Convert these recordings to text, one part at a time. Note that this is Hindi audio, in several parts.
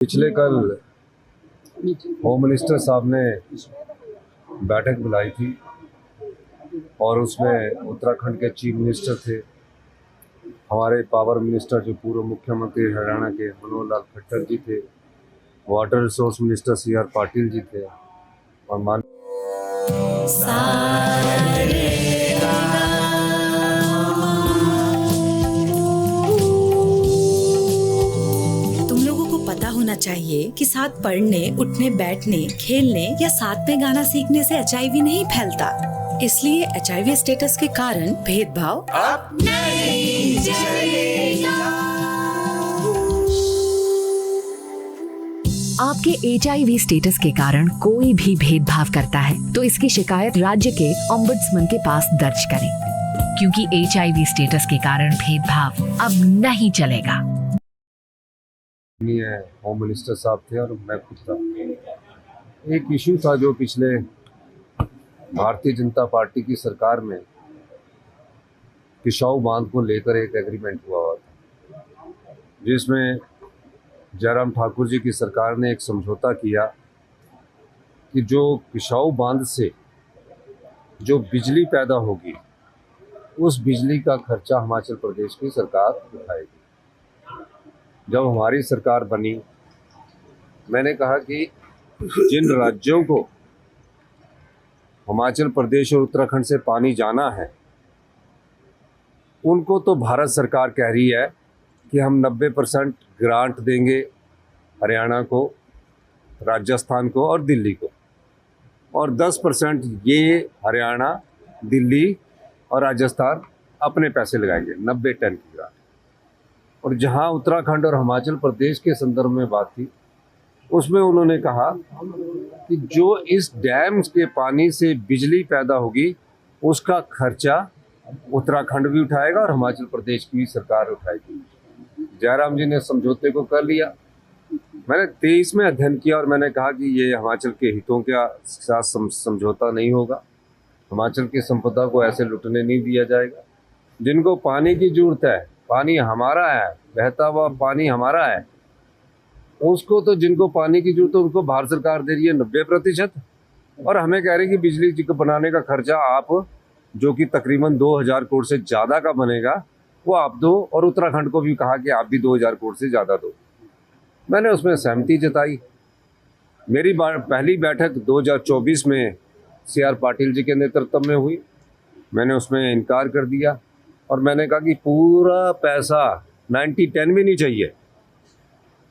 पिछले कल होम मिनिस्टर साहब ने बैठक बुलाई थी और उसमें उत्तराखंड के चीफ मिनिस्टर थे, हमारे पावर मिनिस्टर जो पूर्व मुख्यमंत्री हरियाणा के मनोहर लाल खट्टर जी थे, water resource minister CR Patil ji थे और तुम लोगों को पता होना चाहिए कि साथ पढ़ने, उठने, बैठने, खेलने या साथ में गाना सीखने से HIV नहीं फैलता। इसलिए HIV स्टेटस के कारण भेदभाव अब नहीं चलेगा। आपके HIV स्टेटस के कारण कोई भी भेदभाव करता है तो इसकी शिकायत राज्य के ओम्बुड्समैन के पास दर्ज करें, क्योंकि HIV स्टेटस के कारण भेदभाव अब नहीं चलेगा। होम मिनिस्टर साहब थे और मैं खुद था। एक इशू था जो पिछले भारतीय जनता पार्टी की सरकार में किशाऊ बांध को लेकर एक एग्रीमेंट हुआ था, जिसमें जयराम ठाकुर जी की सरकार ने एक समझौता किया कि जो किशाऊ बांध से जो बिजली पैदा होगी उस बिजली का खर्चा हिमाचल प्रदेश की सरकार उठाएगी। जब हमारी सरकार बनी, मैंने कहा कि जिन राज्यों को हिमाचल प्रदेश और उत्तराखंड से पानी जाना है उनको तो भारत सरकार कह रही है कि हम 90% ग्रांट देंगे हरियाणा को, राजस्थान को और दिल्ली को, और 10% ये हरियाणा, दिल्ली और राजस्थान अपने पैसे लगाएंगे, 90-10 की ग्रांट। और जहां उत्तराखंड और हिमाचल प्रदेश के संदर्भ में बात थी, उसमें उन्होंने कहा कि जो इस डैम के पानी से बिजली पैदा होगी उसका खर्चा उत्तराखंड भी उठाएगा और हिमाचल प्रदेश की भी सरकार उठाएगी। जयराम जी ने समझौते को कर लिया। मैंने 23 में अध्ययन किया और मैंने कहा कि ये हिमाचल के हितों के साथ समझौता नहीं होगा। हिमाचल की संपदा को ऐसे लुटने नहीं दिया जाएगा। जिनको पानी की जरूरत है, पानी हमारा है, बहता हुआ पानी हमारा है, उसको तो जिनको पानी की जरूरत है उनको भारत सरकार दे रही है 90%, और हमें कह रहे हैं कि बिजली को बनाने का खर्चा आप, जो कि तकरीबन 2000 करोड़ से ज़्यादा का बनेगा, वो आप दो, और उत्तराखंड को भी कहा कि आप भी 2000 करोड़ से ज़्यादा दो। मैंने उसमें सहमति जताई। मेरी पहली बैठक 2024 में CR पाटिल जी के नेतृत्व में हुई। मैंने उसमें इनकार कर दिया और मैंने कहा कि पूरा पैसा 90-10 भी नहीं चाहिए।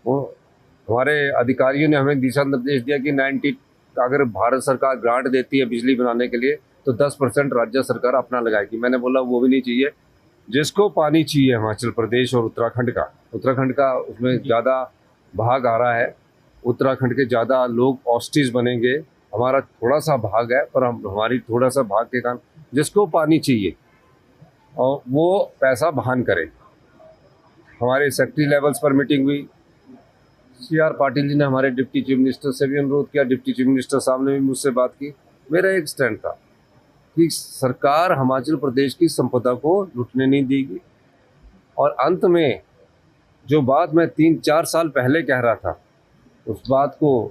वो हमारे अधिकारियों ने हमें दिशा निर्देश दिया कि 90, अगर भारत सरकार ग्रांट देती है बिजली बनाने के लिए तो 10% राज्य सरकार अपना लगाएगी। मैंने बोला वो भी नहीं चाहिए। जिसको पानी चाहिए हिमाचल प्रदेश और उत्तराखंड का उसमें ज़्यादा भाग आ रहा है, उत्तराखंड के ज़्यादा लोग ऑस्टिस बनेंगे, हमारा थोड़ा सा भाग है, पर हमारी थोड़ा सा भाग के कारण जिसको पानी चाहिए और वो पैसा बहान करे। हमारे सेक्रेटरी लेवल्स पर मीटिंग हुई। CR पाटिल जी ने हमारे डिप्टी चीफ मिनिस्टर से भी अनुरोध किया, डिप्टी चीफ मिनिस्टर साहब ने भी मुझसे बात की। मेरा एक स्टैंड था कि सरकार हिमाचल प्रदेश की संपदा को लुटने नहीं देगी। और अंत में जो बात मैं 3-4 साल पहले कह रहा था, उस बात को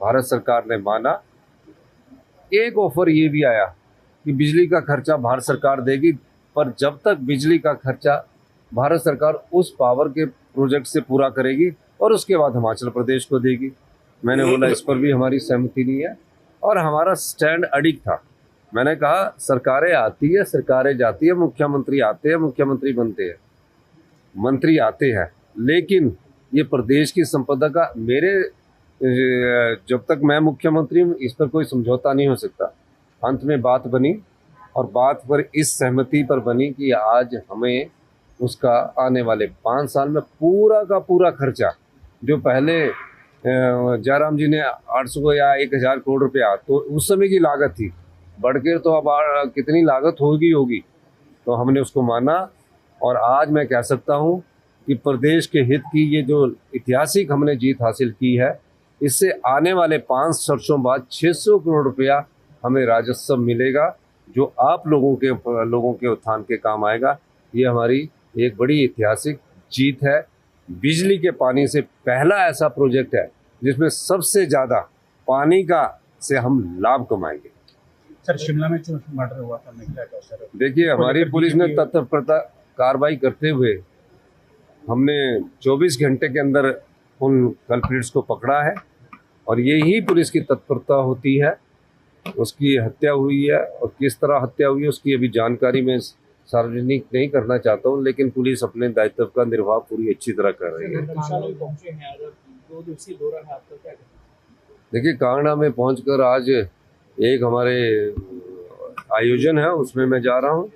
भारत सरकार ने माना। एक ऑफर ये भी आया कि बिजली का खर्चा भारत सरकार देगी, पर जब तक बिजली का खर्चा भारत सरकार उस पावर के प्रोजेक्ट से पूरा करेगी और उसके बाद हिमाचल प्रदेश को देगी। मैंने बोला इस पर भी हमारी सहमति नहीं है, और हमारा स्टैंड अडिग था। मैंने कहा सरकारें आती है, सरकारें जाती है, मुख्यमंत्री आते हैं, मुख्यमंत्री बनते हैं, मंत्री आते हैं, लेकिन ये प्रदेश की संपदा का जब तक मैं मुख्यमंत्री हूँ इस पर कोई समझौता नहीं हो सकता। अंत में बात बनी और बात पर इस सहमति पर बनी कि आज हमें उसका आने वाले 5 साल में पूरा का पूरा खर्चा, जो पहले जयराम जी ने 800 या 1000 करोड़ रुपया, तो उस समय की लागत थी, बढ़ के तो अब कितनी लागत होगी, तो हमने उसको माना। और आज मैं कह सकता हूँ कि प्रदेश के हित की ये जो ऐतिहासिक हमने जीत हासिल की है, इससे आने वाले 5 वर्षों बाद 600 करोड़ रुपया हमें राजस्व मिलेगा, जो आप लोगों के उत्थान के काम आएगा। ये हमारी एक बड़ी ऐतिहासिक जीत है। बिजली के पानी से पहला ऐसा प्रोजेक्ट है जिसमें सबसे ज़्यादा पानी का से हम लाभ कमाएंगे। सर शिमला में जो मर्डर हुआ था महिला का, सर देखिए, हमारी पुलिस ने तत्परता कार्रवाई करते हुए हमने 24 घंटे के अंदर उन कल्प्रिट्स को पकड़ा है और यही पुलिस की तत्परता होती है। उसकी हत्या हुई है और किस तरह हत्या हुई है उसकी अभी जानकारी मैं सार्वजनिक नहीं करना चाहता हूँ, लेकिन पुलिस अपने दायित्व का निर्वाह पूरी अच्छी तरह कर रही है। देखिए, कांगड़ा में पहुंचकर आज एक हमारे आयोजन है उसमें मैं जा रहा हूं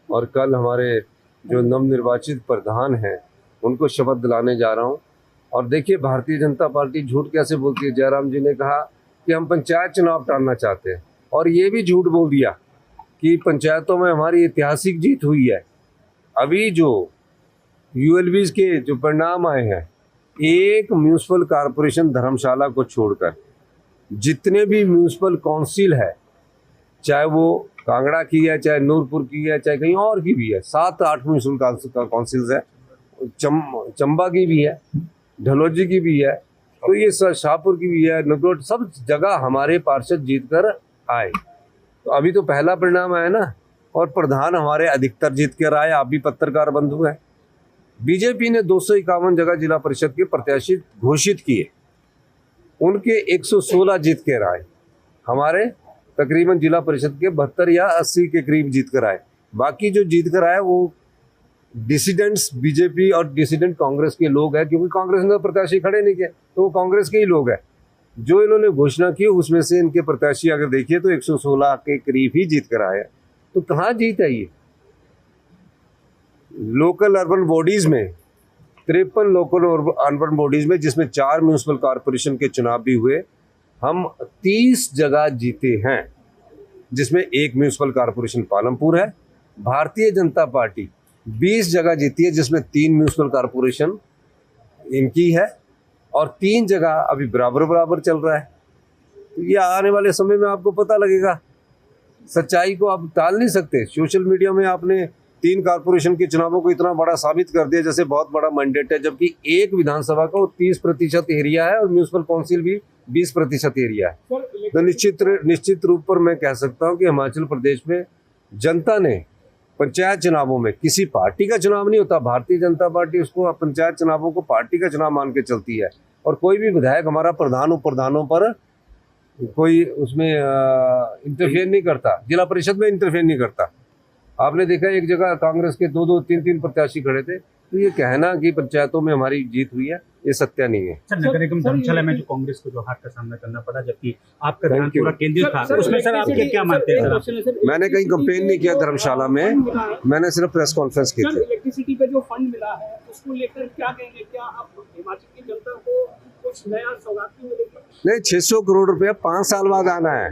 और कल हमारे जो नवनिर्वाचित प्रधान हैं उनको शपथ दिलाने जा रहा हूं। और देखिए, भारतीय जनता पार्टी झूठ कैसे बोलती है। जयराम जी ने कहा कि हम पंचायत चुनाव टालना चाहते हैं और ये भी झूठ बोल दिया कि पंचायतों में हमारी ऐतिहासिक जीत हुई है। अभी जो यूएलबीज के जो परिणाम आए हैं, एक म्यूनिसिपल कॉरपोरेशन धर्मशाला को छोड़कर जितने भी म्यूनिसिपल काउंसिल है, चाहे वो कांगड़ा की है, चाहे नूरपुर की है, चाहे कहीं और की भी है, 7-8 म्यूनिसिपल काउंसिल्स है, चंबा की भी है, ढलौजी की भी है, तो ये शाहपुर की भी है, नगरोट, सब जगह हमारे पार्षद जीत कर आए। तो अभी तो पहला परिणाम आया ना, और प्रधान हमारे अधिकतर जीत कर आए। आप भी पत्रकार बंधु हैं। बीजेपी ने 251 जगह जिला परिषद के प्रत्याशी घोषित किए, उनके 116 जीत कर आए। हमारे तकरीबन जिला परिषद के 72 या 80 के करीब जीत कर आए। बाकी जो जीत कर आए वो डिसिडेंट्स बीजेपी और डिसिडेंट कांग्रेस के लोग हैं, क्योंकि कांग्रेस ने प्रत्याशी खड़े नहीं किए, तो वो कांग्रेस के ही लोग हैं। जो इन्होंने घोषणा की उसमें से इनके प्रत्याशी अगर देखिए तो 116 के करीब ही जीत कर आए। तो कहाँ जीत है ये? लोकल अर्बन बॉडीज में 53 लोकल अर्बन बॉडीज में, जिसमें 4 म्यूनिसिपल कॉरपोरेशन के चुनाव भी हुए, हम 30 जगह जीते हैं, जिसमें एक म्यूनिसिपल कॉरपोरेशन पालमपुर है। भारतीय जनता पार्टी 20 जगह जीती है, जिसमें 3 म्यूनिसिपल कॉरपोरेशन इनकी है और 3 जगह अभी बराबर चल रहा है। तो ये आने वाले समय में आपको पता लगेगा। सच्चाई को आप टाल नहीं सकते। सोशल मीडिया में आपने 3 कॉरपोरेशन के चुनावों को इतना बड़ा साबित कर दिया जैसे बहुत बड़ा मैंडेट है, जबकि एक विधानसभा का 30% एरिया है और म्यूनिसिपल काउंसिल भी 20% एरिया है। तो निश्चित रूप पर मैं कह सकता हूँ कि हिमाचल प्रदेश में जनता ने पंचायत चुनावों में, किसी पार्टी का चुनाव नहीं होता, भारतीय जनता पार्टी उसको पंचायत चुनावों को पार्टी का चुनाव मान के चलती है। और कोई भी विधायक हमारा प्रधानों पर कोई उसमें इंटरफेयर नहीं करता, जिला परिषद में इंटरफेयर नहीं करता। आपने देखा एक जगह कांग्रेस के 2-2, 3-3 प्रत्याशी खड़े थे। तो ये कहना कि पंचायतों में हमारी जीत हुई है, ये सत्य नहीं है। सर, नगर निगम धर्मशाला में जो कांग्रेस को जो हार का सामना करना पड़ा, जबकि आपका ध्यान पूरा केंद्रित था, उसमें सर आप क्या मानते हैं? सर, मैंने कहीं कंपेन नहीं किया धर्मशाला में, मैंने सिर्फ प्रेस कॉन्फ्रेंस की थी। इलेक्ट्रिसिटी पे जो फंड मिला है उसको लेकर क्या कहेंगे? क्या आप हिमाचल की जनता को कुछ नया सौगात मिलेगी? नहीं, 600 करोड़ रुपया 5 साल बाद आना है।